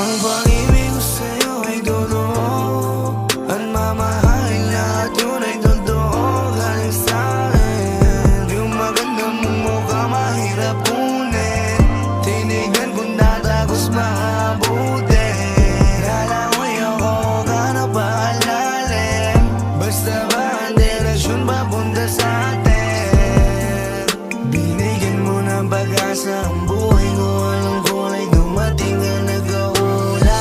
Ang pag-ibig ko sa'yo ay totoo, at mamahalin lahat yun ay totoo. Galing sa'kin yung maganda mong mukha, mahirap kunin. Tinigan kung tatagos mabuti. Kala ko ayoko gano'n paalalim, basta ba ang direksyon papunta sa atin. Binigyan mo ng pag-asa ang buhay ko, anong kulay dumating ka nagkakulay.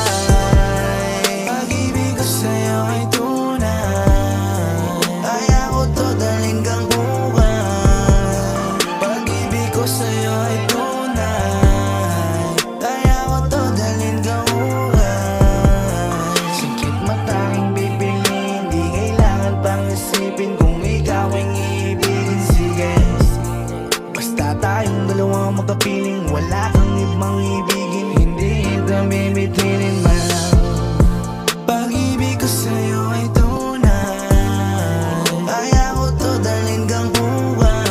Pag-ibig ko sa'yo ay tunay, kaya ko to dalhin kang hukay. Pag-ibig ko sa'yo ay tunay, kaya ko to dalhin kang hukay. Sikip matanging bibilin, di kailangan pang isipin kung ikaw ang iibigin. Sige, basta tayong dalawa magkapiling, wala kang ibang ibigin, hindi ito bibitinin man lang. Pag-ibig ko sa'yo ay tunay, kaya ko to dalhin kang hukay.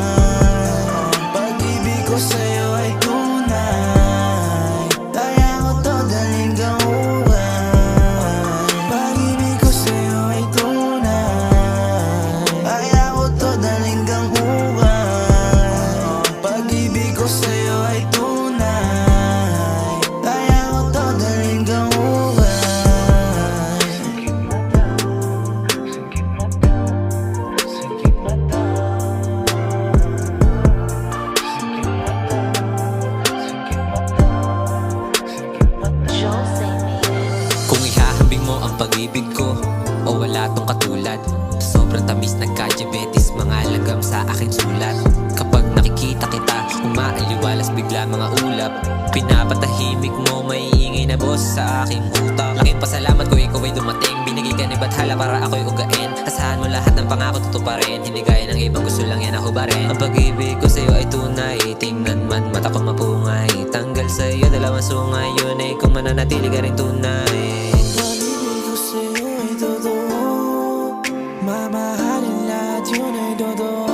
Pag-ibig ko sa'yo ay tunay, kaya ko to dalhin kang hukay. Pag-ibig ko sa'yo ay tunay, kaya ko to dalhin kang hukay. Pag-ibig ko sa'yo ay tunay, kaya ko to dalhin kang hukay. Kung ihahambing mo ang pag-ibig ko, o wala tong katulad. Sobrang tamis, nagka-diabetes, mga langgam sa aking sulat. Kapag nakikita kita, umaaliwalas bigla mga ulap. Pinapatahimik mo, may ingay na boss sa aking utak. Laking pasalamat ko ikaw ay dumating, binigay ka ni Bathala para ako'y ugain. Asahan mo lahat ng pangako tutuparin, hindi gaya ng ibang gusto lang yan nahubarin. Ang pag-ibig ko sa'yo ay tunay, tingnan man mata ko mapungay. Tanggal sa'yo dalawang sungay, yun ay kung mananatili ka rin tunay. Pag-ibig ko sa'yo ay totoo, mamahalin lahat yun ay totoo.